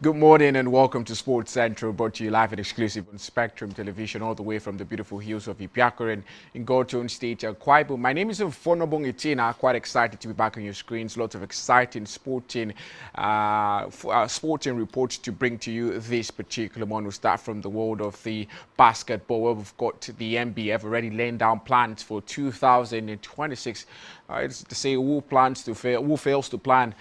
Good morning and welcome to Sports Central, brought to you live and exclusive on Spectrum Television, all the way from the beautiful hills of Ipiakuren in Goton State, Akwa Ibom. My name is Fonobong Itina. Quite excited to be back on your screens. Lots of exciting sporting reports to bring to you this particular morning. We'll start from the world of the basketball, where we've got the NBA already laying down plans for 2026. It's to say who fails to plan,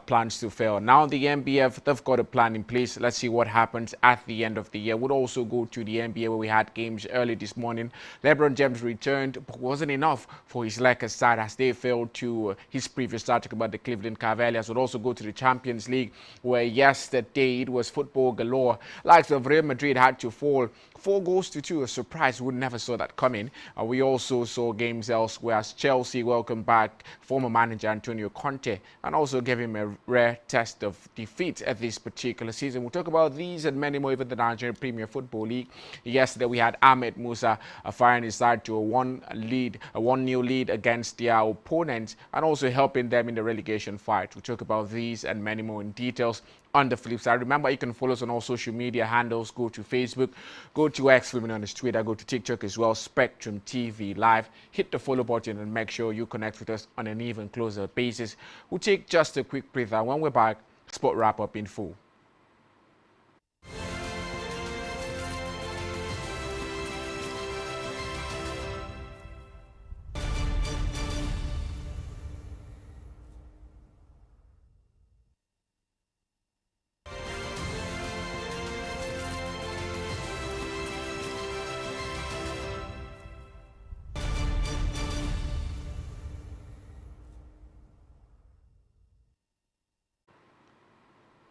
plans to fail. Now the NBA, they've got a plan in place. Let's see what happens at the end of the year. We'll also go to the NBA, where we had games early this morning. LeBron James returned, but wasn't enough for his Lakers side as they failed to his previous article about the Cleveland Cavaliers. We'll also go to the Champions League, where yesterday it was football galore. Likes of Real Madrid had to fall 4-2, a surprise. We never saw that coming. We also saw games elsewhere as Chelsea welcomed back former manager Antonio Conte and also gave him a rare test of defeat at this particular season. We'll talk about these and many more, even the Nigerian Premier Football League. Yesterday we had Ahmed Musa firing his side to a 1-0 lead against their opponents and also helping them in the relegation fight. We'll talk about these and many more in details. On the flip side, remember you can follow us on all social media handles. Go to Facebook, go to X, on his Twitter, go to TikTok as well, Spectrum TV Live. Hit the follow button and make sure you connect with us on an even closer basis. We'll take just a quick breather. When we're back, sport wrap up in full.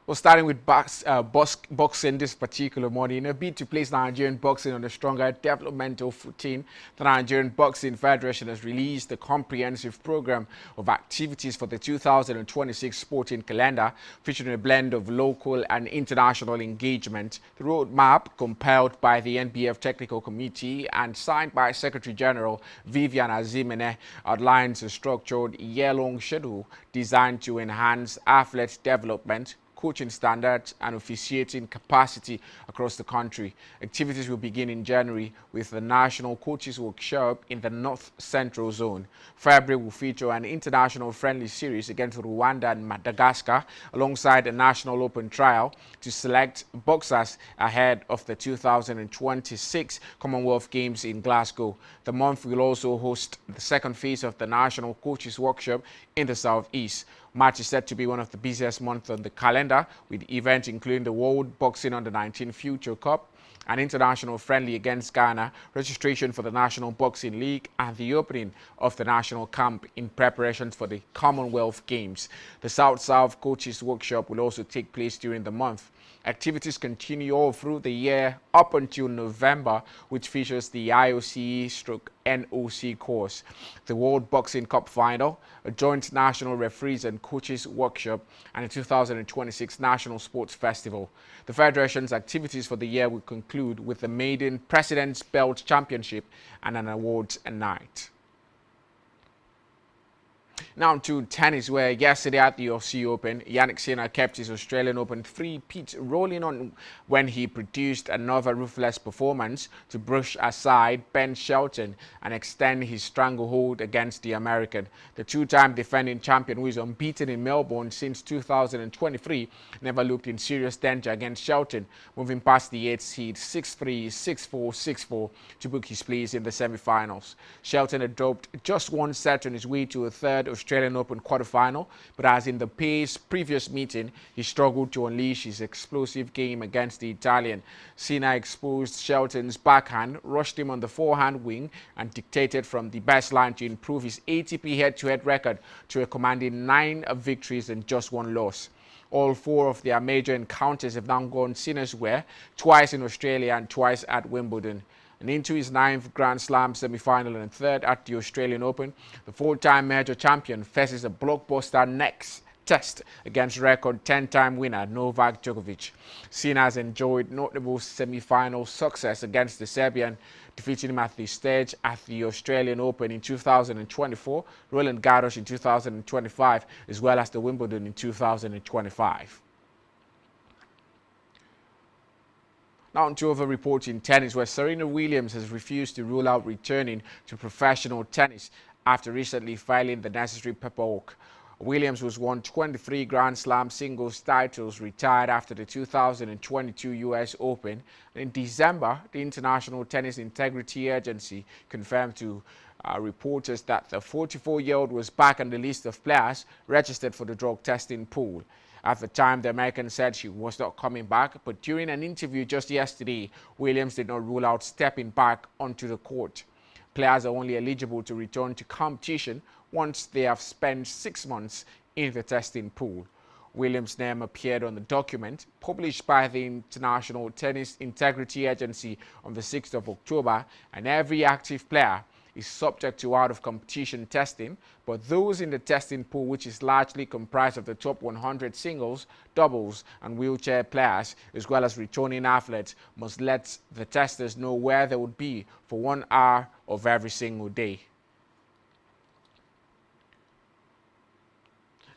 Well, starting with boxing this particular morning, in a bid to place Nigerian boxing on a stronger developmental footing, the Nigerian Boxing Federation has released a comprehensive program of activities for the 2026 sporting calendar, featuring a blend of local and international engagement. The roadmap, compiled by the NBF Technical Committee and signed by Secretary General Vivian Azimene, outlines a structured year-long schedule designed to enhance athlete development, coaching standards and officiating capacity across the country. Activities will begin in January with the National Coaches Workshop in the North Central Zone. February will feature an international friendly series against Rwanda and Madagascar, alongside a national open trial to select boxers ahead of the 2026 Commonwealth Games in Glasgow. The month will also host the second phase of the National Coaches Workshop in the Southeast. March is set to be one of the busiest months on the calendar, with events including the World Boxing Under-19 Future Cup, an international friendly against Ghana, registration for the National Boxing League, and the opening of the national camp in preparations for the Commonwealth Games. The South-South Coaches Workshop will also take place during the month. Activities continue all through the year up until November, which features the IOCE/NOC course, the World Boxing Cup Final, a joint national referees and coaches workshop, and the 2026 National Sports Festival. The Federation's activities for the year will conclude with the maiden President's Belt Championship and an awards night. Now to tennis, where yesterday at the Aussie Open, Jannik Sinner kept his Australian Open three-peat rolling on when he produced another ruthless performance to brush aside Ben Shelton and extend his stranglehold against the American. The two-time defending champion, who is unbeaten in Melbourne since 2023, never looked in serious danger against Shelton, moving past the 8th seed 6-3, 6-4, 6-4 to book his place in the semi-finals. Shelton had dropped just one set on his way to a third Australian Open quarterfinal, but as in the previous meeting, he struggled to unleash his explosive game against the Italian. Sinner exposed Shelton's backhand, rushed him on the forehand wing, and dictated from the best line to improve his ATP head-to-head record to a commanding 9 victories and just 1 loss. All 4 of their major encounters have now gone Sinner's way, twice in Australia and twice at Wimbledon. And into his 9th Grand Slam semi-final and 3rd at the Australian Open, the 4-time major champion faces a blockbuster next test against record 10-time winner Novak Djokovic. Sinner has enjoyed notable semi-final success against the Serbian, defeating him at the stage at the Australian Open in 2024, Roland Garros in 2025, as well as the Wimbledon in 2025. Now on to other reports in tennis, where Serena Williams has refused to rule out returning to professional tennis after recently filing the necessary paperwork. Williams, who's won 23 Grand Slam singles titles, retired after the 2022 U.S. Open. In December, the International Tennis Integrity Agency confirmed to reporters that the 44-year-old was back on the list of players registered for the drug testing pool. At the time, the American said she was not coming back, but during an interview just yesterday, Williams did not rule out stepping back onto the court. Players are only eligible to return to competition once they have spent 6 months in the testing pool. Williams' name appeared on the document published by the International Tennis Integrity Agency on the 6th of October, and every active player is subject to out-of-competition testing, but those in the testing pool, which is largely comprised of the top 100 singles, doubles, and wheelchair players, as well as returning athletes, must let the testers know where they would be for 1 hour of every single day.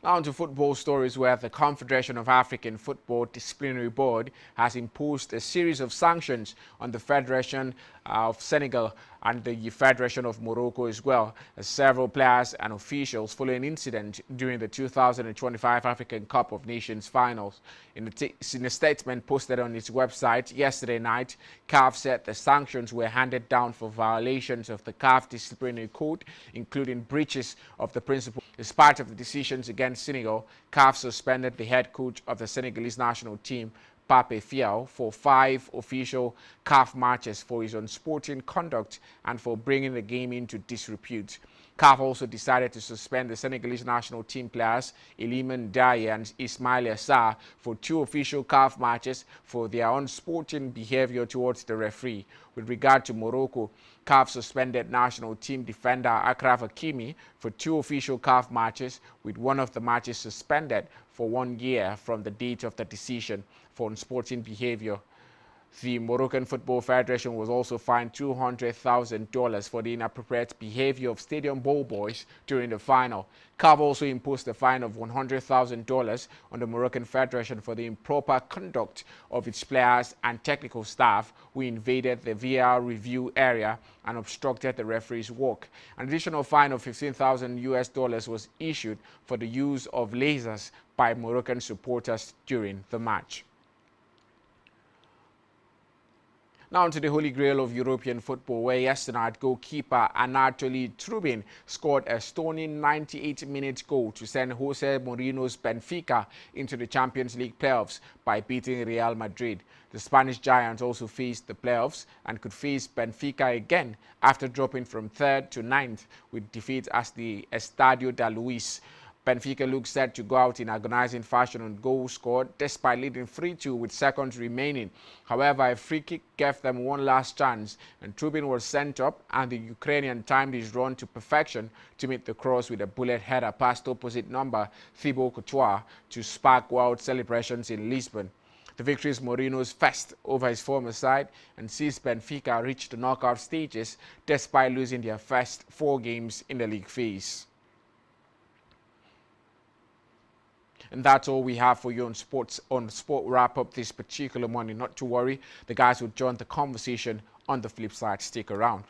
Now on to football stories, where the Confederation of African Football Disciplinary Board has imposed a series of sanctions on the Federation of Senegal and the Federation of Morocco, as well as several players and officials following an incident during the 2025 African Cup of Nations finals. In a statement posted on its website yesterday night, CAF said the sanctions were handed down for violations of the CAF disciplinary code, including breaches of the principle. As part of the decisions against Senegal, CAF suspended the head coach of the Senegalese national team, Thiaw, for 5 official CAF matches for his unsporting conduct and for bringing the game into disrepute. CAF also decided to suspend the Senegalese national team players Iliman Ndiaye and Ismail Assar for 2 official CAF matches for their unsporting behavior towards the referee. With regard to Morocco, CAF suspended national team defender Hakimi for 2 official CAF matches, with one of the matches suspended for 1 year from the date of the decision for unsporting behavior. The Moroccan Football Federation was also fined $200,000 for the inappropriate behavior of stadium ball boys during the final. CAF also imposed a fine of $100,000 on the Moroccan Federation for the improper conduct of its players and technical staff who invaded the VAR review area and obstructed the referee's work. An additional fine of $15,000 was issued for the use of lasers by Moroccan supporters during the match. Now to the holy grail of European football, where yesterday night goalkeeper Anatoly Trubin scored a stunning 98-minute goal to send Jose Mourinho's Benfica into the Champions League playoffs by beating Real Madrid. The Spanish giants also faced the playoffs and could face Benfica again after dropping from 3rd to 9th with defeat at the Estadio da Luz. Benfica looks set to go out in agonizing fashion on goals scored despite leading 3-2 with seconds remaining. However, a free kick gave them one last chance and Trubin was sent up, and the Ukrainian timed his run to perfection to meet the cross with a bullet header past opposite number Thibaut Courtois to spark wild celebrations in Lisbon. The victory is Mourinho's first over his former side and sees Benfica reach the knockout stages despite losing their first 4 games in the league phase. And that's all we have for you on Sport Wrap Up this particular morning. Not to worry, the guys will join the conversation on the flip side. Stick around.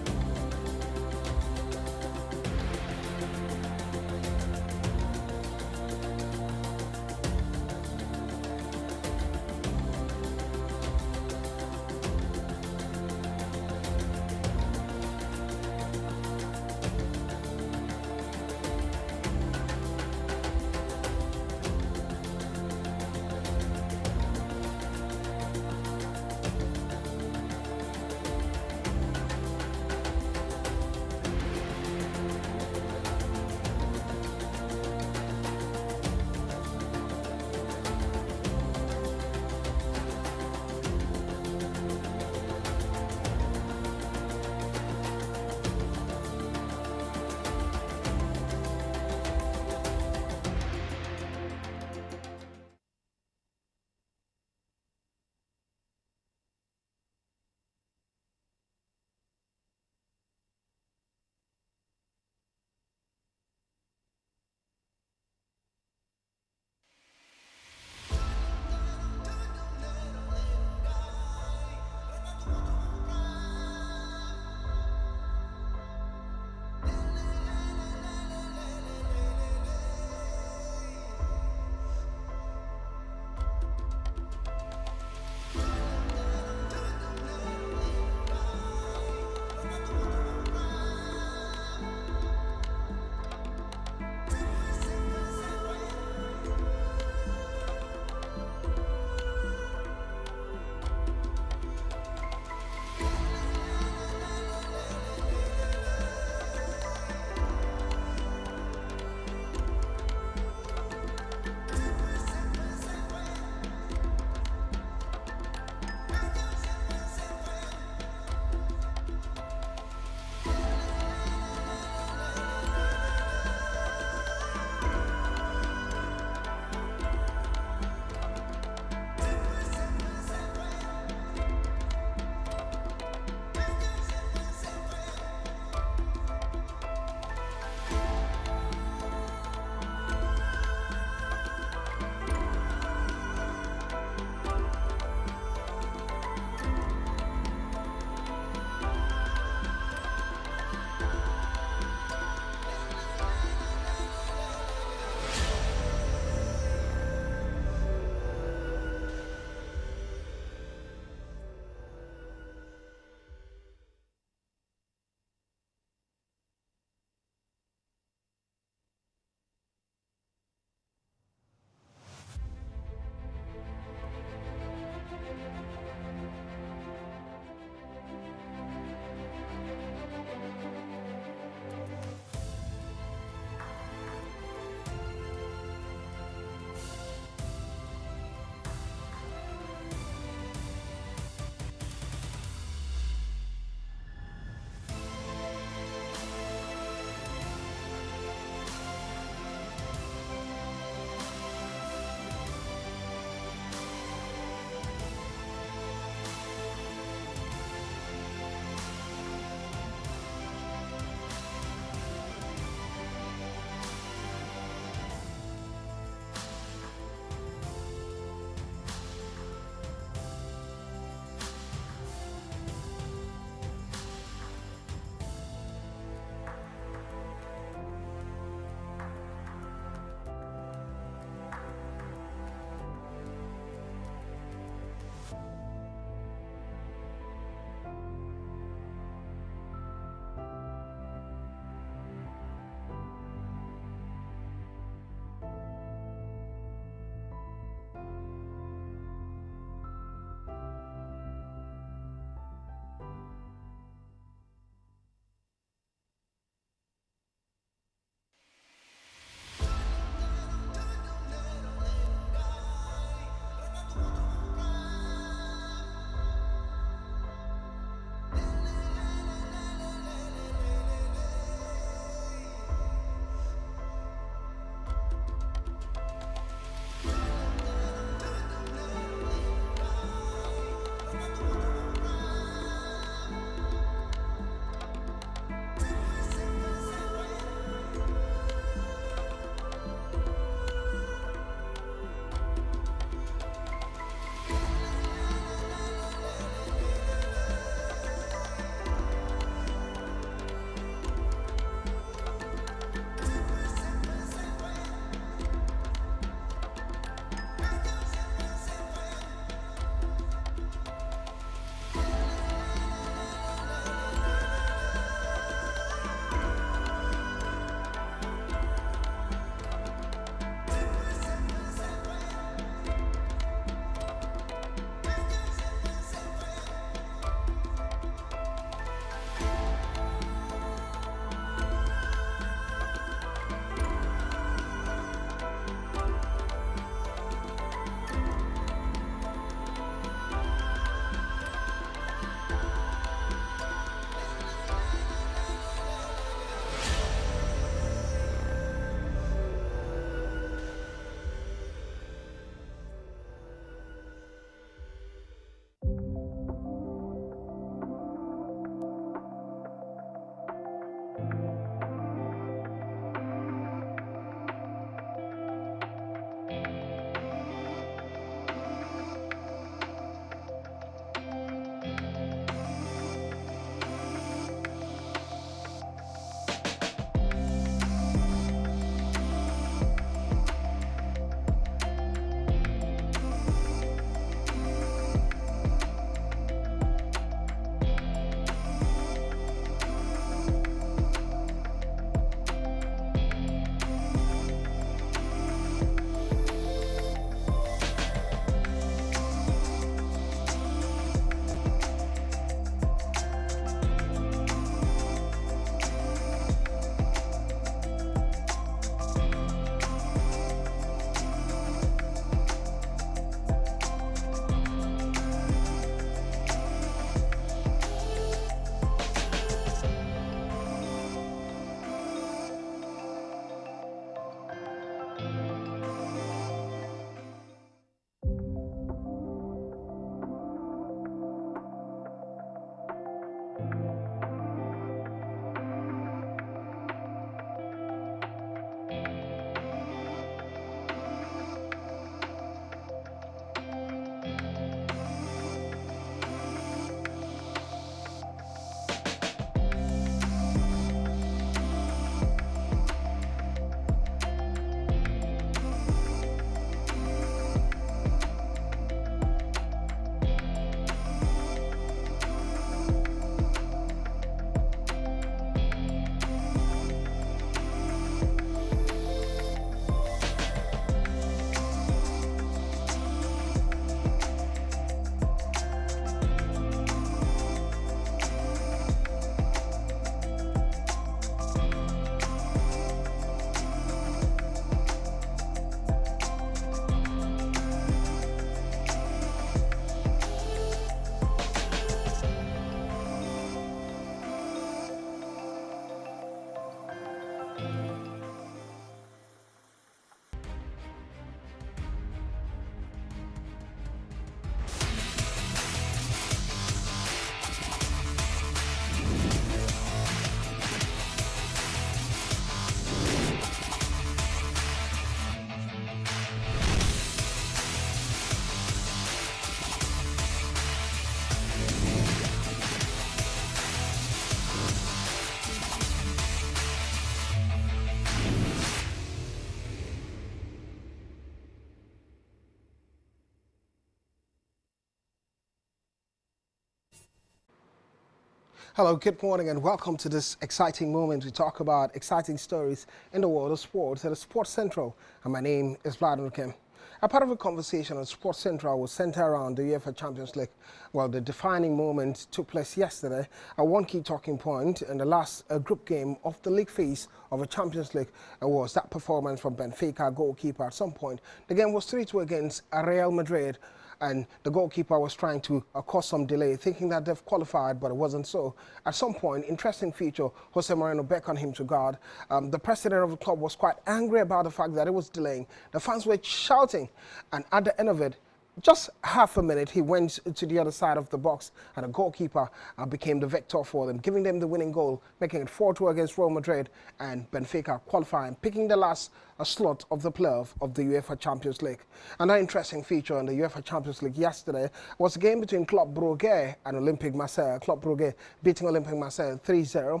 Hello, good morning, and welcome to this exciting moment. We talk about exciting stories in the world of sports at Sports Central. And my name is Vladimir Kim. A part of a conversation on Sports Central was centered around the UEFA Champions League. Well, the defining moment took place yesterday. One key talking point in the last group game of the league phase of a Champions League was that performance from Benfica goalkeeper. At some point, the game was 3-2 against Real Madrid. And the goalkeeper was trying to cause some delay, thinking that they've qualified, but it wasn't so. At some point, interesting feature, Jose Moreno beckoned him to guard. The president of the club was quite angry about the fact that it was delaying. The fans were shouting, and at the end of it, just half a minute, he went to the other side of the box, and the goalkeeper became the victor for them, giving them the winning goal, making it 4-2 against Real Madrid, and Benfica qualifying, picking the last slot of the playoff of the UEFA Champions League. Another interesting feature in the UEFA Champions League yesterday was a game between Club Brugge and Olympique Marseille. Club Brugge beating Olympique Marseille 3-0.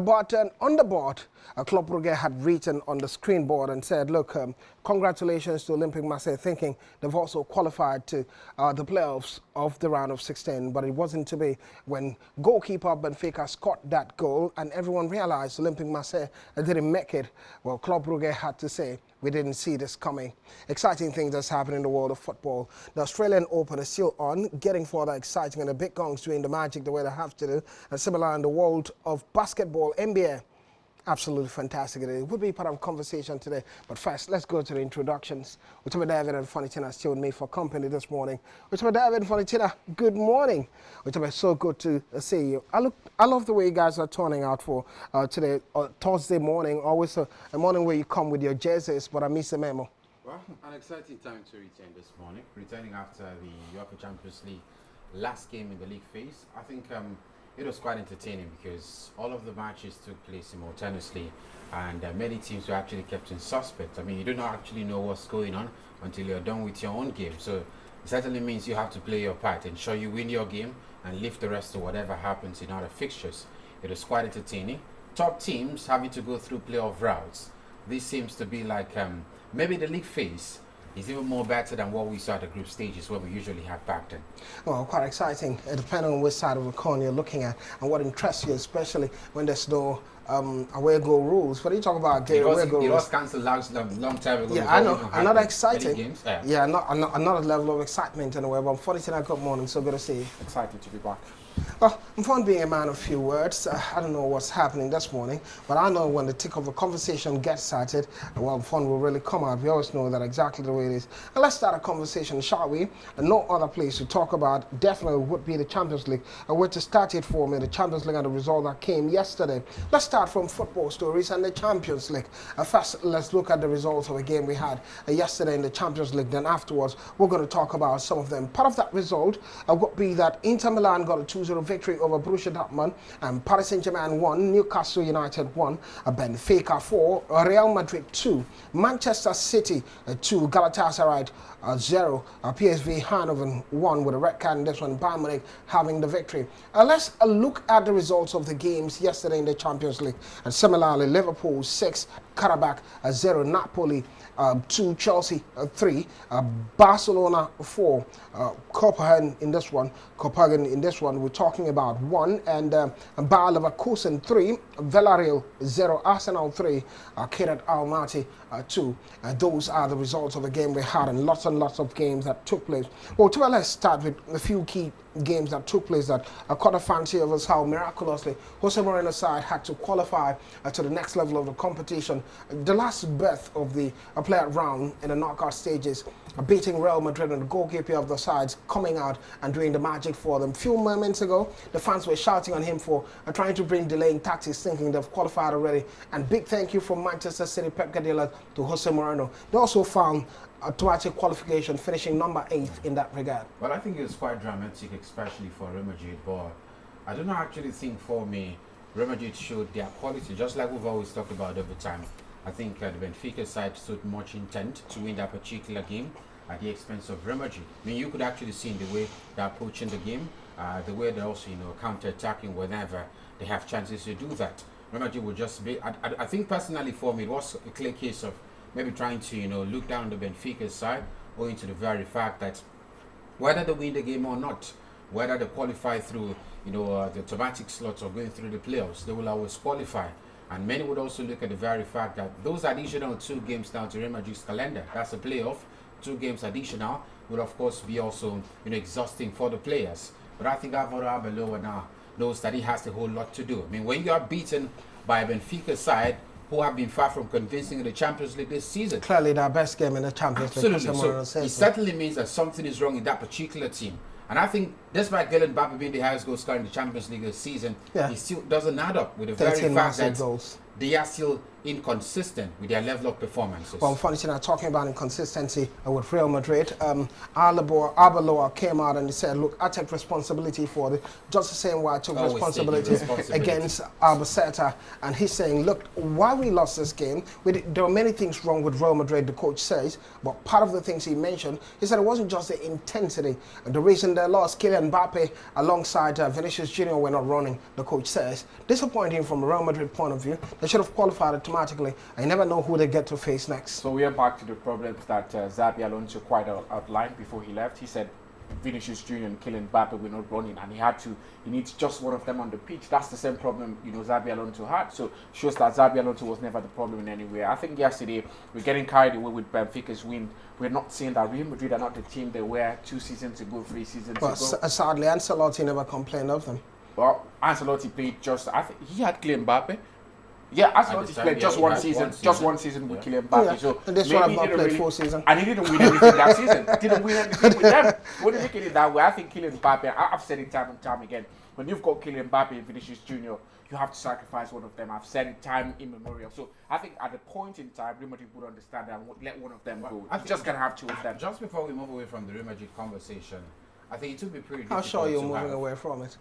But on the board, Club Brugge had written on the screen board and said, look, congratulations to Olympique Marseille, thinking they've also qualified to the playoffs of the round of 16, but it wasn't to be when goalkeeper Benfica scored that goal and everyone realized Olympique Marseille didn't make it. Well, Club Brugge had to say, we didn't see this coming. Exciting things that's happening in the world of football. The Australian Open is still on, getting further exciting, and the big guns doing the magic the way they have to do. And similar in the world of basketball, NBA. Absolutely fantastic. It would be part of conversation today. But first, let's go to the introductions. Uchebe David and Fonitina still with me for company this morning. Uchebe David and Fonitina, good morning. Uchebe, so good to see you. I love the way you guys are turning out for today, Thursday morning. Always a morning where you come with your jerseys, but I miss the memo. Well, an exciting time to return this morning. Returning after the UEFA Champions League last game in the league phase. I think it was quite entertaining because all of the matches took place simultaneously, and many teams were actually kept in suspect. I mean, you do not actually know what's going on until you're done with your own game. So it certainly means you have to play your part, ensure you win your game, and leave the rest to whatever happens in other fixtures. It was quite entertaining. Top teams having to go through playoff routes. This seems to be like maybe the league phase is even more better than what we saw at the group stages where we usually have back then. Well, quite exciting, depending on which side of the coin you're looking at and what interests you, especially when there's no away goal rules. What are you talking about? It was cancelled long time ago. Yeah, I know. Another exciting. Games. Yeah, another level of excitement anyway. But 49, good morning. So good to see you. Excited to be back. Well, I'm fond being a man of few words. I don't know what's happening this morning, but I know when the tick of a conversation gets started, well, fun will really come out. We always know that exactly the way it is. And let's start a conversation, shall we? And no other place to talk about definitely would be the Champions League. Where to start it for me, the Champions League and the result that came yesterday. Let's start from football stories and the Champions League. First, let's look at the results of a game we had yesterday in the Champions League. Then afterwards, we're going to talk about some of them. Part of that result would be that Inter Milan got a 2-0 victory over Borussia Dortmund, and Paris Saint-Germain 1, Newcastle United 1, Benfica 4, Real Madrid 2, Manchester City 2, Galatasaray 0, PSV Eindhoven 1 with a red card in this one, Bayern Munich having the victory. Let's look at the results of the games yesterday in the Champions League. And similarly, Liverpool 6, Karabakh 0, Napoli 2, Chelsea 3, Barcelona 4, Copenhagen in this one. We're talking about 1, and Bayer Leverkusen 3, Villarreal 0, Arsenal 3, Kirat Almaty 2. Those are the results of the game we had, and lots of games that took place. Well, let's start with a few key games that took place that caught a fancy of us, how miraculously Jose Moreno's side had to qualify to the next level of the competition. The last berth of the playoff round in the knockout stages, beating Real Madrid, and the goalkeeper of the sides coming out and doing the magic for them. Few moments ago, the fans were shouting on him for trying to bring delaying tactics, thinking they've qualified already. And big thank you from Manchester City Pep Guardiola to Jose Moreno. They also found automatic qualification, finishing number 8 in that regard. Well, I think it was quite dramatic, especially for Real Madrid, but I do not actually think for me Real Madrid showed their quality, just like we've always talked about over time. I think the Benfica side showed much intent to win that particular game at the expense of Real Madrid. I mean, you could actually see in the way they're approaching the game, the way they're also, counter-attacking whenever they have chances to do that. Real Madrid will just be, I think personally for me, it was a clear case of maybe trying to, look down the Benfica side, owing to the very fact that whether they win the game or not, whether they qualify through, the automatic slots or going through the playoffs, they will always qualify. And many would also look at the very fact that those additional 2 games down to Real Madrid's calendar, that's a playoff, 2 games additional, will of course be also exhausting for the players. But I think Alvaro Arbeloa now knows that he has a whole lot to do. I mean, when you are beaten by a Benfica side who have been far from convincing in the Champions League this season. Clearly their best game in the Champions League. Absolutely. So it certainly means that something is wrong in that particular team. And I think, despite Kylian Mbappe being the highest goal scorer in the Champions League this season, he still doesn't add up with the very fact that they are still inconsistent with their level of performances. Well, funny thing, talking about inconsistency with Real Madrid, Arbeloa came out and he said, look, I take responsibility for it, just the same way I took responsibility against Albacete. And he's saying, look, why we lost this game, there are many things wrong with Real Madrid, the coach says, but part of the things he mentioned, he said it wasn't just the intensity. The reason they lost, Kylian Mbappe alongside Vinicius Jr. were not running, the coach says. Disappointing from a Real Madrid point of view. They should have qualified automatically. I never know who they get to face next. So we are back to the problems that Xabi Alonso quite outlined before he left. He said Vinicius Jr. and Kylian Mbappe were not running, and he needs just one of them on the pitch. That's the same problem Xabi Alonso had. So shows that Xabi Alonso was never the problem in any way. I think yesterday we're getting carried away with Benfica's win. We're not seeing that Real Madrid are not the team they were 2 seasons ago, 3 seasons ago. Sadly, Ancelotti never complained of them. Well, Ancelotti played I think he had Kylian Mbappe. Yeah, Ancelotti played just one season with Kylian Mbappe. Yeah. So and this one I've not played 4 seasons. And he didn't win anything that season. Didn't win anything with them. When you look at it that way, I think Kylian Mbappe, I've said it time and time again, when you've got Kylian Mbappe and Vinicius Jr., you have to sacrifice one of them. I've said it time immemorial. So I think at the point in time, Real Madrid would understand that and let one of them go. I just gonna have 2 of them. Just before we move away from the Real Madrid conversation, I think it would be pretty difficult. How sure you're moving away from it?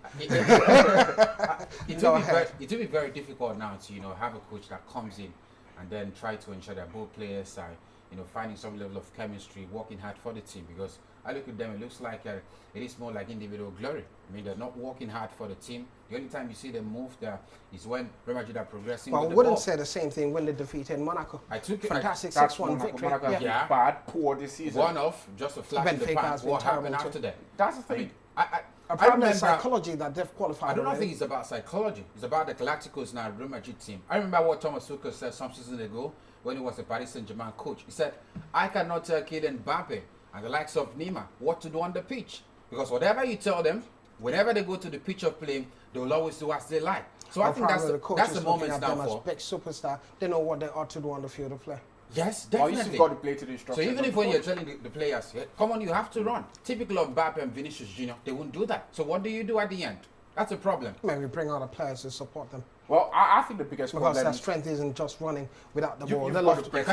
It will be very difficult now to have a coach that comes in and then try to ensure that both players are finding some level of chemistry, working hard for the team. Because I look at them, it looks like it is more like individual glory. I mean, they're not working hard for the team. The only time you see them move there is when Real Madrid are progressing. Well, with the wouldn't ball. say the same thing when they defeated Monaco. Fantastic 6-1 victory. Monaco has been bad, poor this season. One off, just a flash in the pan. What happened after that? That's the thing. Apparently psychology that they've qualified. I don't think it's about psychology. It's about the Galacticos now, Real Madrid team. I remember what Thomas Tuchel said some seasons ago when he was the Paris Saint-Germain coach. He said, I cannot tell Kylian Mbappe and the likes of Neymar what to do on the pitch. Because whatever you tell them, whenever they go to the pitch of play, they will always do as they like. So I think that's the moment now for big superstar. They know what they ought to do on the field of play. Yes, definitely. You've got to play to the instructions. So even if when you're telling the players, come on, you have to run. Typical of Mbappe and Vinicius Jr., they won't do that. So what do you do at the end? That's a problem. Maybe bring other players to support them. Well, I think the biggest problem... Because their strength isn't just running without the ball. They love to press.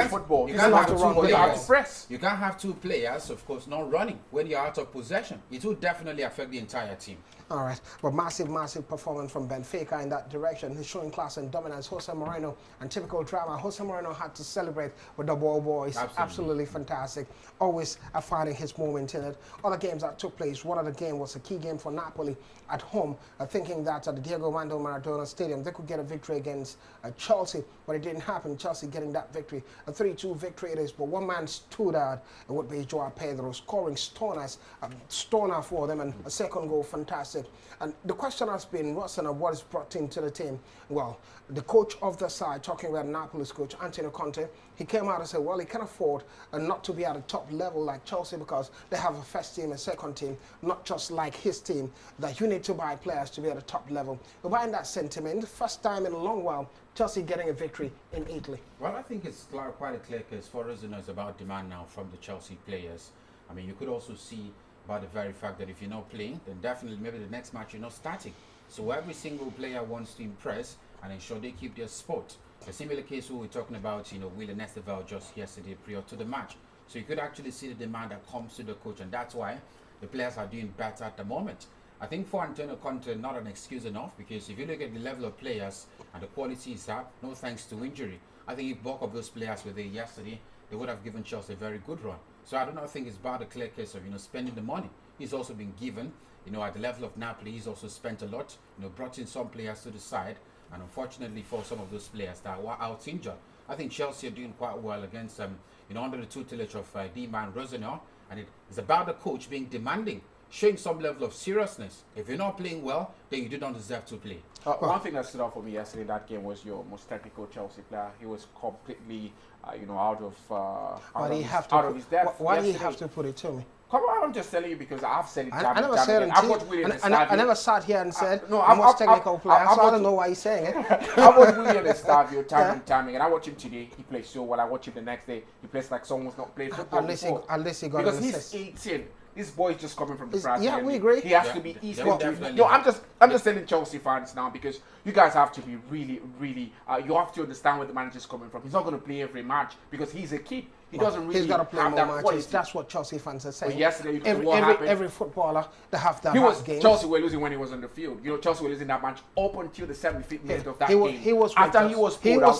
Football. You can't have to run without press. You can't have 2 players, of course, not running when you're out of possession. It will definitely affect the entire team. All right, but massive performance from Benfica in that direction. He's showing class and dominance. Jose Moreno and typical drama. Jose Moreno had to celebrate with the ball boys. Absolutely fantastic. Always finding his moment in it. Other games that took place. One of the game was a key game for Napoli at home, thinking that at the Diego Armando Maradona Stadium they could get a victory against Chelsea, but it didn't happen. Chelsea getting that victory. A 3-2 victory it is, but one man stood out. It would be Joao Pedro scoring stoner for them, and a second goal, fantastic. And the question has been, what is brought into the team? Well, the coach of the side, talking about Napoli's coach, Antonio Conte, he came out and said, well, he can afford not to be at a top level like Chelsea because they have a first team and second team, not just like his team, that you need to buy players to be at a top level. But buying that sentiment, first time in a long while, Chelsea getting a victory in Italy. Well, I think it's quite a clear case for us, it's about demand now from the Chelsea players. I mean, you could also see about the very fact that if you're not playing, then definitely maybe the next match you're not starting. So every single player wants to impress and ensure they keep their spot. A similar case we were talking about, Willian Esteval just yesterday prior to the match. So you could actually see the demand that comes to the coach, and that's why the players are doing better at the moment. I think for Antonio Conte, not an excuse enough, because if you look at the level of players and the quality is up, no thanks to injury, I think if both of those players were there yesterday, they would have given Chelsea a very good run. So I do not think it's about a clear case of spending the money. He's also been given, at the level of Napoli, he's also spent a lot, brought in some players to the side, and unfortunately for some of those players that were out injured, I think Chelsea are doing quite well against under the tutelage of D-Man Rosenau, and it's about the coach being demanding, showing some level of seriousness. If you're not playing well, then you do not deserve to play. One thing that stood out for me yesterday in that game was your most technical Chelsea player. He was completely, out of his depth. Why do you have to put it to me? Come on, I'm just telling you because I've said it. I never said it. I never sat here and said I'm most technical player, so I don't know why you're saying it. I was really in the Stavio timing, and I watch him today. He plays so well. I watch him the next day. He plays like someone's not played football before. Unless he got because an he's assist. 18. This boy is just coming from the Brazil. Yeah, we agree. He has to be easy. definitely. No, I'm just telling Chelsea fans now because you guys have to be really. You have to understand where the manager's coming from. He's not going to play every match because he's a kid. He doesn't really. He's got to play have more that matches. quality. That's what Chelsea fans are saying. But yesterday, what happened? Every footballer they have that. Chelsea were losing when he was on the field. Chelsea were losing that match up until the 75th minute of that game. He was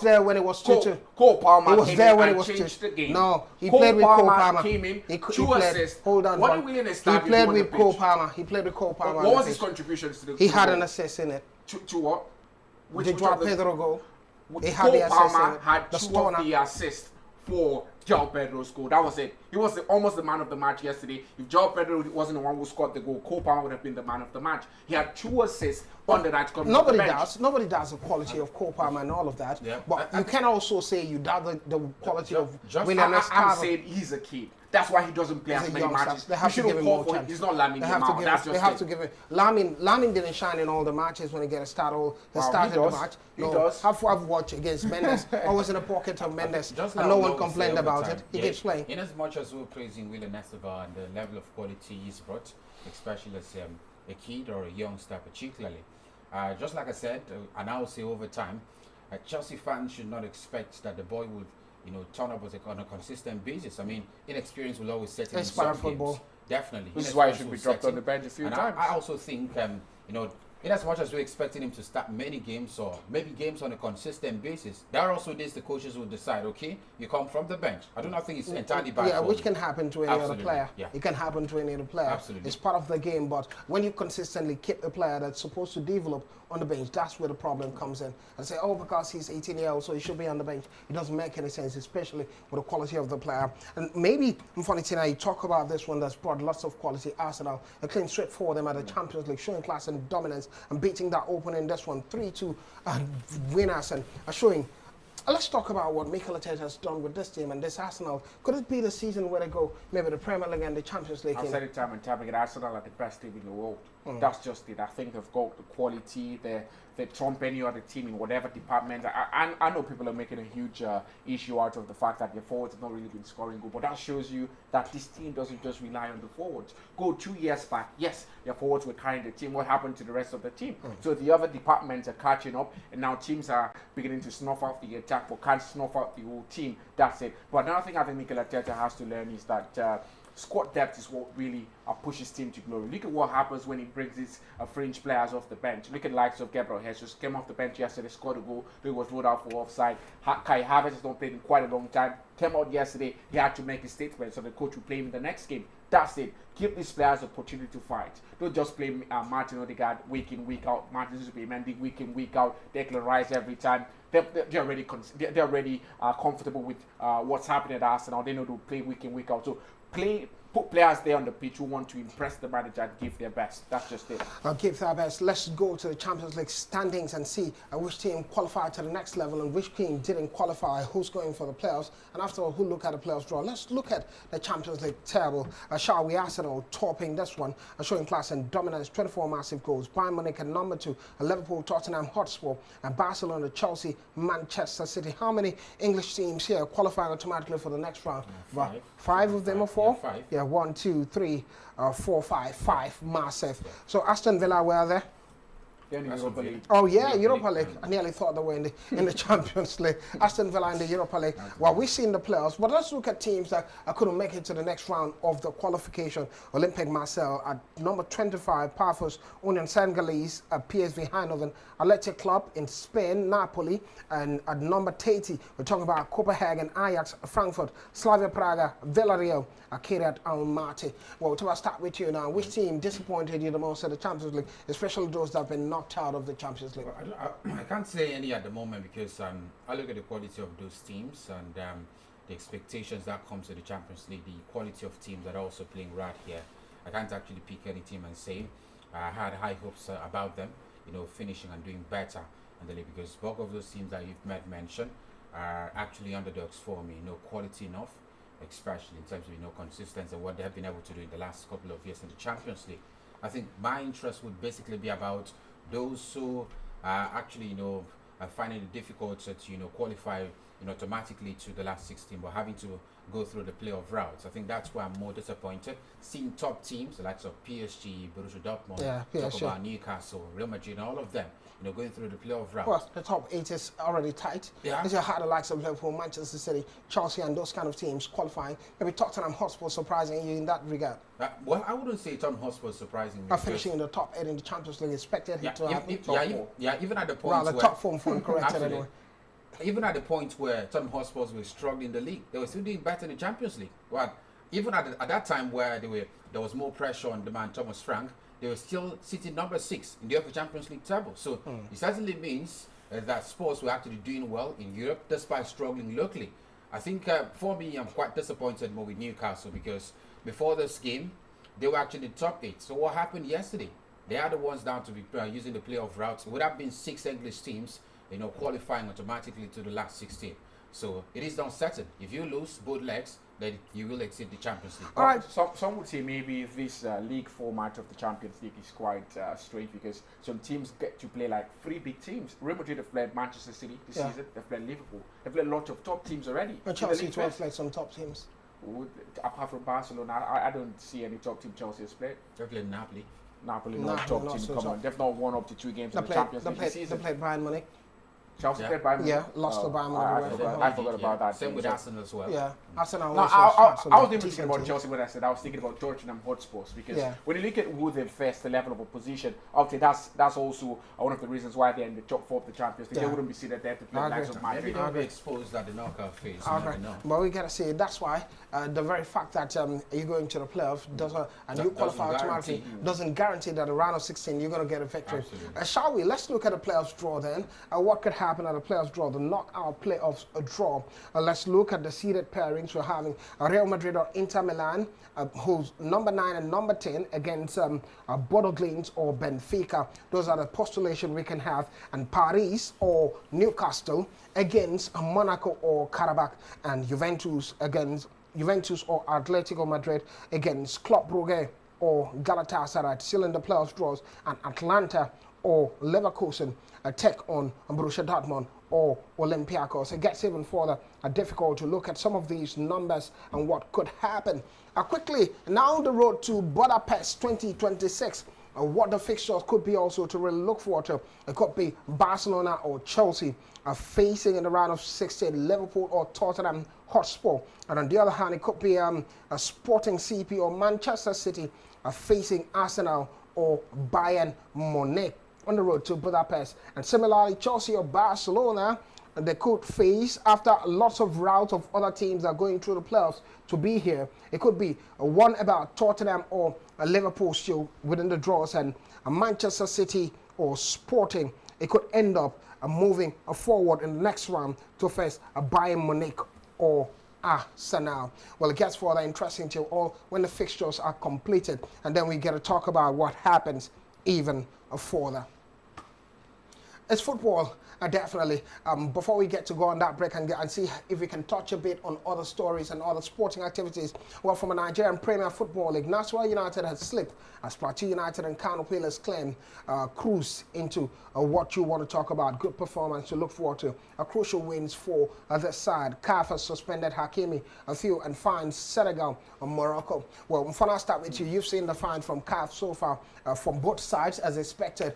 there when it was 2-2. Cole Palmer He was came there in when and it was changed the game. No, he played with Cole Palmer. Came in, He two played. assists. Hold on. What did He played with Cole Palmer. He played with Cole Palmer. What was his contributions to the? He had an assist in it. To what? The Joao Pedro goal. He had Cole the assist in Palmer it. had The two of the assists for Joao Pedro's goal. That was it. He was almost the man of the match yesterday. If Joao Pedro wasn't the one who scored the goal, Cole Palmer would have been the man of the match. He had 2 assists on the night coming off the bench. Nobody does the quality of Cole Palmer and all of that. Yeah. But you can also say you doubt the quality of William. I'm saying he's a kid. That's why he doesn't play as many matches. They have to give him more chance. He's not Lamine Yamal. They have to give him. Lamine didn't shine in all the matches when he get a start. He started the match. He does. I've watched against Mendes. I was in a pocket of Mendes, and no one complained about it. He keeps playing. In as much as we're praising William Esteban and the level of quality he's brought, especially as a kid or a youngster particularly, just like I said, and I will say over time, Chelsea fans should not expect that the boy would turn up on a consistent basis. I mean, inexperience will always set in some football. games. Definitely. This is why he should be dropped on the bench a few times. I also think, in as much as we're expecting him to start many games or maybe games on a consistent basis, there are also days the coaches will decide, okay, you come from the bench. I do not think it's entirely bad. Yeah, which can happen to any other player. Yeah. It can happen to any other player. Absolutely. It's part of the game, but when you consistently keep a player that's supposed to develop on the bench, that's where the problem comes in. And say, oh, because he's 18 years old, so he should be on the bench. It doesn't make any sense, especially with the quality of the player. And maybe, Mfanitina, you talk about this one that's brought lots of quality. Arsenal, a clean straight for them at the Champions League, showing class and dominance and beating that opening this one 3-2 winners and showing. Let's talk about what Mikel Arteta has done with this team and this Arsenal. Could it be the season where they go maybe the Premier League and the Champions League? I've said it time and time again, Arsenal are the best team in the world. That's just it. I think they've got the quality, they trump any other team in whatever department. I know people are making a huge issue out of the fact that their forwards have not really been scoring goal, but that shows you that this team doesn't just rely on the forwards. Go 2 years back, yes, their forwards were carrying the team. What happened to the rest of the team? So the other departments are catching up, and now teams are beginning to snuff out the attack, but can't snuff out the whole team. That's it. But another thing I think Mikel Arteta has to learn is that squad depth is what really pushes team to glory. Look at what happens when he brings these fringe players off the bench. Look at the likes of Gabriel Jesus, came off the bench yesterday, scored a goal, he was ruled out for offside. Kai Havertz has not played in quite a long time, came out yesterday, he had to make a statement, so the coach will play him in the next game. That's it. Give these players the opportunity to fight. Don't just play Martin Odegaard week in, week out, Martin Zubimendi week in, week out, Declan Rice every time. They're already comfortable with what's happening at Arsenal. They know to play week in, week out. So put players there on the pitch who want to impress the manager and give their best. That's just it. Give their best. Let's go to the Champions League standings and see which team qualified to the next level and which team didn't qualify, who's going for the playoffs, and after all, who look at the playoffs draw. Let's look at the Champions League table. Shall we? Arsenal topping this one, showing class and dominance, 24 massive goals. Bayern Munich at number 2, Liverpool, Tottenham Hotspur, and Barcelona, Chelsea, Manchester City. How many English teams here qualifying automatically for the next round? Five of them or 4? Yeah, 5. Yeah, 1, 2, 3, 4, 5. 5 massive. So Aston Villa were there. Europa League. Oh yeah, Europa League. I nearly thought they were in the Champions League. Aston Villa in the Europa League. Well, we've seen the playoffs, but let's look at teams that couldn't make it to the next round of the qualification. Olympique Marseille at number 25, Pafos, Union Senegalese at PSV Eindhoven, Athletic Club in Spain, Napoli, and at number 30, we're talking about Copenhagen, Ajax, Frankfurt, Slavia Praga, Villarreal, Kiryat Almaty. Well, to start with you now, which team disappointed you the most in the Champions League, especially those that have been knocked out of the Champions League? I can't say any at the moment because I look at the quality of those teams and the expectations that comes to the Champions League, the quality of teams that are also playing right here I can't actually pick any team and say I had high hopes about them, finishing and doing better in the league, because both of those teams that you've mentioned are actually underdogs for me. Quality enough, especially in terms of consistency and what they have been able to do in the last couple of years in the Champions League. I think my interest would basically be about those who are actually are finding it difficult to qualify automatically to the last 16, but having to go through the playoff routes. I think that's where I'm more disappointed. Seeing top teams, the likes of PSG, Borussia Dortmund, talk about Newcastle, Real Madrid, and all of them, going through the playoff routes. Well, the top 8 is already tight. Yeah. As you had the likes of Liverpool, Manchester City, Chelsea, and those kind of teams qualifying. Maybe Tottenham Hotspur surprising you in that regard. Well, I wouldn't say Tottenham Hotspur surprising me. Finishing in the top 8 in the Champions League, expected it to happen. Even at the point well, the where top 4 from corrected anyway. Even at the point where Tottenham Hotspur were struggling in the league, they were still doing better in the Champions League. Well, even at that time where there was more pressure on the man Thomas Frank, they were still sitting number 6 in the UEFA Champions League table. So it certainly means that Spurs were actually doing well in Europe despite struggling locally. I think for me, I'm quite disappointed more with Newcastle, because before this game, they were actually top 8. So what happened yesterday? They are the ones down to be using the playoff routes. It would have been 6 English teams qualifying automatically to the last 16. So it is uncertain. If you lose both legs, then you will exit the Champions League. All right. Some would say maybe this league format of the Champions League is quite strange, because some teams get to play like 3 big teams. Real Madrid have played Manchester City this season. They've played Liverpool. They've played lots of top teams already. And Chelsea to have played some top teams. Apart from Barcelona, I don't see any top team Chelsea has played. They've played Napoli. Napoli, no top team. Come on, they've not won up to 2 games in the Champions League this season. They played Bayern Munich. Chelsea played Bayern Munich. Yeah, lost to Bayern Munich. I forgot about that. Same with Arsenal as well. Yeah, Arsenal. No, I was even thinking about Chelsea when I said I was thinking about Tottenham Hotspurs, because when you look at who they've faced, the level of opposition, okay, that's also one of the reasons why they're in the top 4 of the Champions League. They wouldn't be seated there to play the likes of Madrid. Maybe they'll be exposed at the knockout phase. But we gotta say that's why the very fact that you go into the playoff and you qualify automatically doesn't guarantee that the round of 16 you're gonna get a victory. Shall we? Let's look at the playoffs draw then. What could happen at the playoffs draw? The knockout playoffs draw. Let's look at the seeded pairings. We're having Real Madrid or Inter Milan, who's number 9 and number 10 against Bodo Glimt or Benfica. Those are the postulation we can have. And Paris or Newcastle against Monaco or Karabakh, and Juventus or Atletico Madrid against Club Brugge or Galatasaray. Still in the playoff draws, and Atlanta or Leverkusen take on Borussia Dortmund or Olympiacos. It gets even further difficult to look at some of these numbers and what could happen. Quickly, now the road to Budapest 2026. What the fixtures could be also to really look forward to. It could be Barcelona or Chelsea facing in the round of 16 Liverpool or Tottenham Hotspur. And on the other hand, it could be a Sporting CP or Manchester City facing Arsenal or Bayern Munich on the road to Budapest. And similarly, Chelsea or Barcelona, they could face, after lots of routes of other teams that are going through the playoffs to be here. It could be one about Tottenham or Liverpool still within the draws, and a Manchester City or Sporting. It could end up moving forward in the next round to face a Bayern Munich or Arsenal. Well, it gets further interesting till all when the fixtures are completed, and then we get to talk about what happens even further. It's football, definitely. Before we get to go on that break and see if we can touch a bit on other stories and other sporting activities. Well, from a Nigerian Premier Football League, Nasarawa United has slipped as Plateau United and Kano Pillars claim cruise into what you want to talk about. Good performance to look forward to. Crucial wins for the side. CAF has suspended Hakimi, Thiaw, and fined Senegal and Morocco. Well, for now, start with you. You've seen the fine from CAF so far from both sides as expected.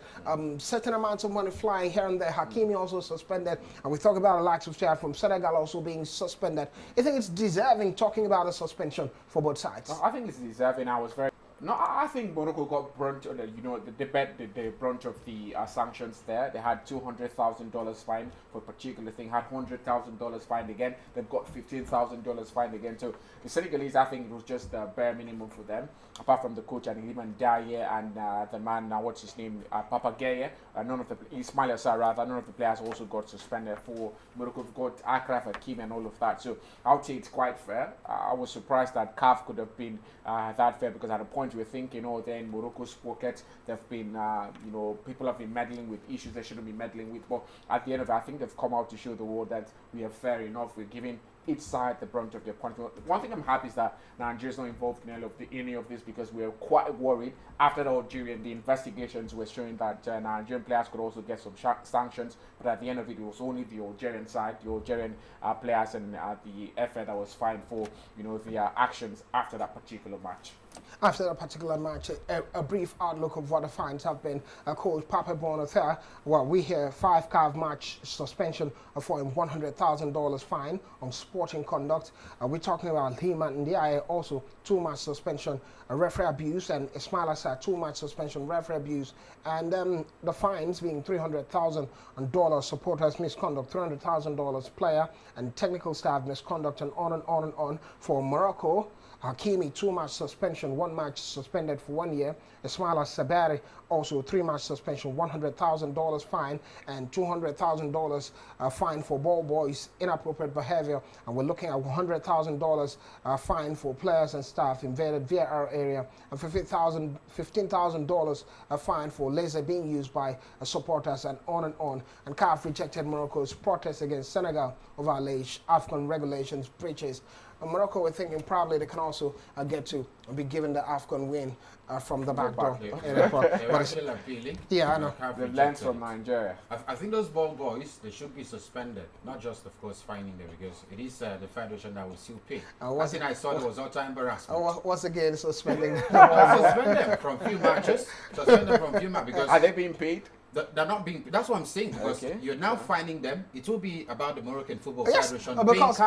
Certain amounts of money flying here and there. Hakimi also suspended, and we talk about the likes of Thiaw from Senegal also being suspended. I think it's deserving talking about a suspension for both sides. I think it's deserving. I think Morocco got brunt, the brunt of the sanctions there. They had $200,000 fine for a particular thing, had $100,000 fine again. They've got $15,000 fine again. So the Senegalese, I think it was just the bare minimum for them, apart from the coach and Iliman Daye and the man, what's his name, Papa Gueye. None of the Ismail Assar, rather, none of the players also got suspended. For Morocco, got Akraf, Hakimi, and all of that. So I would say it's quite fair. I was surprised that CAF could have been that fair, because at a point point we're thinking, oh, they're in Morocco's pocket. They've been, people have been meddling with issues they shouldn't be meddling with. But at the end of it, I think they've come out to show the world that we are fair enough. We're giving each side the brunt of their punishment. One thing I'm happy is that Nigeria's not involved in any of this, because we're quite worried after the Algerian, the investigations were showing that Nigerian players could also get some sanctions, but at the end of it, it was only the Algerian side, the Algerian players and the FA that was fined for, their actions after that particular match. After that particular match, a brief outlook of what the fines have been. Coach Papa Bonathea, well, we hear 5 CAF match suspension for him, $100,000 fine on sporting conduct. We're talking about Lima Ndiaye, also 2-match suspension, referee abuse, and Ismail Assad, 2-match suspension, referee abuse, and the fines being $300,000 supporters misconduct, $300,000 player and technical staff misconduct, and on and on and on. For Morocco, Hakimi, 2-match suspension, 1 match suspended for 1 year. Ismail Sabari, also 3-match suspension, $100,000 fine, and $200,000 fine for ball boys, inappropriate behavior. And we're looking at $100,000 fine for players and staff invaded VAR area, and $15,000 fine for laser being used by supporters, and on and on. And CAF rejected Morocco's protest against Senegal over alleged AFCON regulations breaches. Morocco, we're thinking probably they can also get to be given the AFCON win from the back door. They're actually appealing. Yeah, I know. They've learned from Nigeria. I think those ball boys, they should be suspended, not just, of course, fining them, because it is the federation that will still pay. I think I saw it was utter embarrassment. Once again, suspending. Suspend them from few matches. Suspend them from few matches, because are they being paid? They're not being. That's what I'm saying. Because you're now fining them. It will be about the Moroccan Football Federation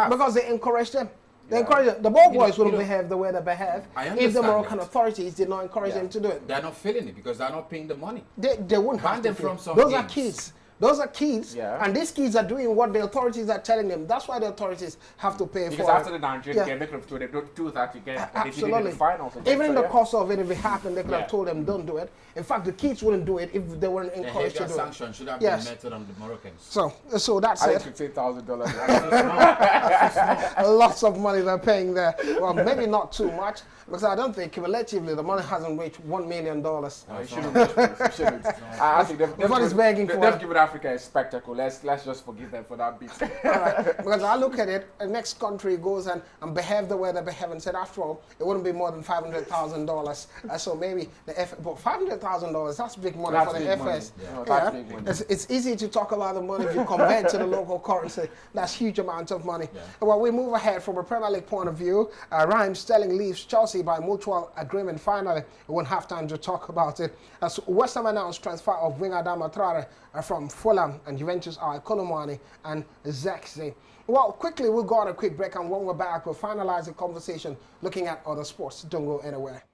because they encourage them. They encourage them. The ball boys wouldn't behave the way they behave if the Moroccan authorities did not encourage them to do it. They're not feeling it because they're not paying the money. They wouldn't ban have them to from some Those games. are kids. Those are kids, and these kids are doing what the authorities are telling them. That's why the authorities have to pay for it. Because after the Nigerian game, they could have told them, don't do that again. Absolutely. The finals again, even in the course of it, if it happened, they could have told them, don't do it. In fact, the kids wouldn't do it if they weren't encouraged to do it. Sanction should have been meted on the Moroccans. So that's it. $15,000. Lots of money they're paying there. Well, maybe not too much, because I don't think cumulatively the money hasn't reached $1 million. No, it shouldn't. It shouldn't. I think they've given Africa a spectacle. Let's just forgive them for that bit. All right. Because I look at it, the next country goes and behave the way they behave, and said, after all, it wouldn't be more than $500,000. So maybe the but $500,000, that's big money for the FS. That's big money. It's easy to talk about the money if you convert to the local currency. That's huge amount of money. Well, we move ahead from a Premier League point of view. Raheem Sterling leaves Chelsea by mutual agreement. Finally, we won't have time to talk about it. As West Ham announced transfer of winger Adama Traore from Fulham, and Juventus are Kolomani and Zexi. Well, quickly, we'll go on a quick break, and when we're back, we'll finalize the conversation looking at other sports. Don't go anywhere.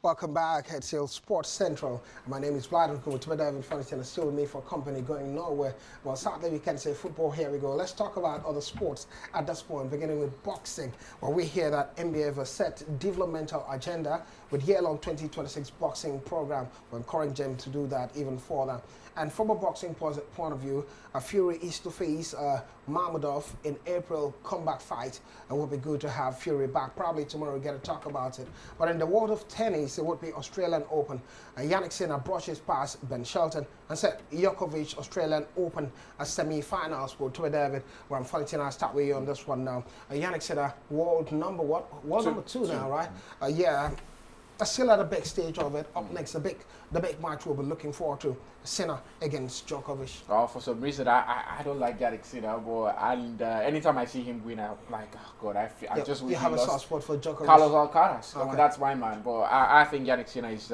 Welcome back at Sports Central. My name is Vlad with David Funington, still with me for company going nowhere. Well, sadly we can say football. Here we go. Let's talk about other sports at this point, beginning with boxing. Well, we hear that NBA have a set developmental agenda with year-long 2026 boxing program. We're encouraging them to do that even further. And from a boxing point of view, Fury is to face Mammadov in April comeback fight. It would be good to have Fury back. Probably tomorrow we'll get to talk about it. But in the world of tennis, it would be Australian Open. Yannick Sinner brushes past Ben Shelton and said Djokovic Australian Open semi-finals for Twitter David. Where I'm fighting, I'll start with you on this one now. Yannick Sinner, world number two now, right? Still at the big stage of it. Up next, the big match we'll be looking forward to. Sinner against Djokovic. For some reason, I don't like Yannick Sinner, and anytime I see him win, I'm like, oh God, I just wish you have a soft spot for Djokovic. Carlos Alcaraz. Okay. That's my man. But I think Yannick Sinner is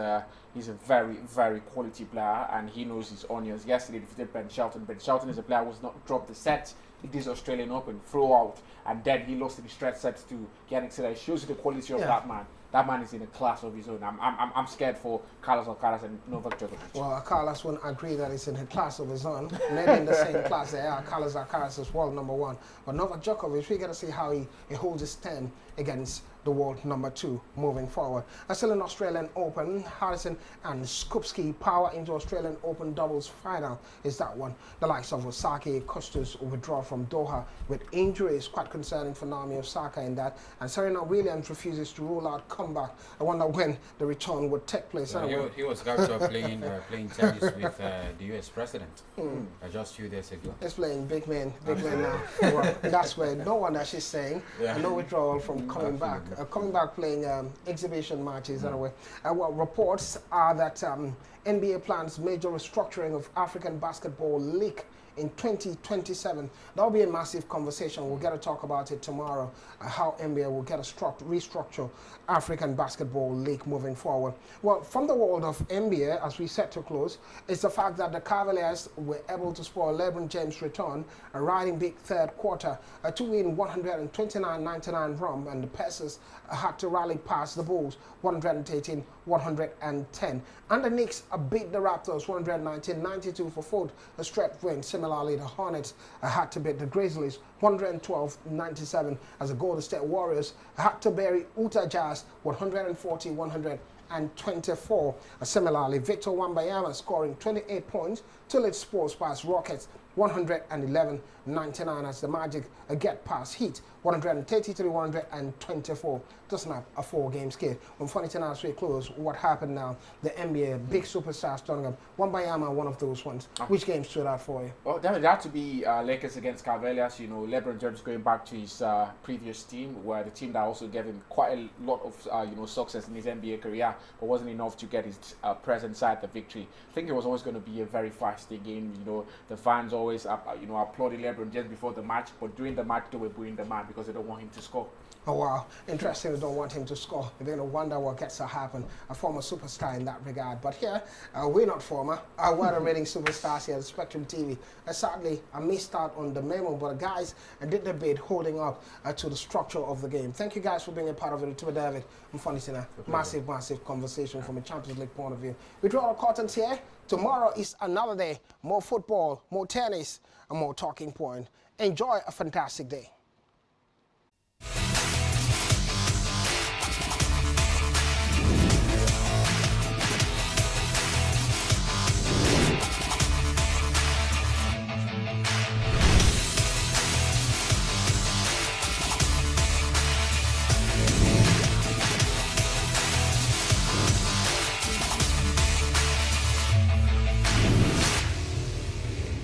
he's a very, very quality player, and he knows his onions. Yesterday, he defeated Ben Shelton. Ben Shelton is a player who has not dropped the set in this Australian Open throughout, and then he lost in the stretch sets to Yannick Sinner. It shows you the quality of that man. that man is in a class of his own. I'm scared for Carlos Alcaraz and Novak Djokovic. Well, Carlos wouldn't agree that he's in a class of his own. Maybe in the same class they are. Carlos Alcaraz is world #1. But Novak Djokovic, we got to see how he holds his stand against the world #2 moving forward. Still in Australian Open, Harrison and Skupski power into Australian Open doubles final is that one. The likes of Osaka Costas withdraw from Doha with injuries, quite concerning for Naomi Osaka in that. And Serena Williams refuses to rule out comeback. I wonder when the return would take place. He was playing tennis with the US president just a few days ago. He's playing big man now. Well, that's where no one that she's saying. No withdrawal from coming back. Coming back playing exhibition matches anyway. Well, reports are that NBA plans major restructuring of African Basketball League in 2027. That'll be a massive conversation. We'll get to talk about it tomorrow, how NBA will get to restructure African Basketball League moving forward. Well, from the world of NBA, as we set to close, is the fact that the Cavaliers were able to spoil LeBron James' return, a riding big third quarter, to win 129-99 run, and the Pacers had to rally past the Bulls, 118-110. And the Knicks beat the Raptors 119-92 for fourth straight win. Similarly, the Hornets had to beat the Grizzlies 112-97 as the Golden State Warriors had to bury Utah Jazz 140-124. Similarly, Victor Wembanyama scoring 28 points to lead Spurs past Rockets 111-99 as the Magic get past Heat 133-124 to snap a 4-game skid. Unfortunately, as we close, what happened now? The NBA big superstars turning up. Wembanyama, one of those ones. Which game stood out for you? Well, that would have to be Lakers against Cavaliers. You know, LeBron James going back to his previous team, where the team that also gave him quite a lot of success in his NBA career, but wasn't enough to get his present side the victory. I think it was always going to be a very fast game. You know, the fans always applauding LeBron James before the match, but during the match they were booing the man because they don't want him to score. Oh wow, interesting, they don't want him to score. They're going to wonder what gets to happen. A former superstar in that regard. But here, we're not former. We're the rating superstars here at Spectrum TV. Sadly, I missed out on the memo, but the guys did the bid holding up to the structure of the game. Thank you guys for being a part of it. To David, massive conversation from a Champions League point of view. We draw our curtains here. Tomorrow is another day. More football, more tennis, and more talking point. Enjoy a fantastic day.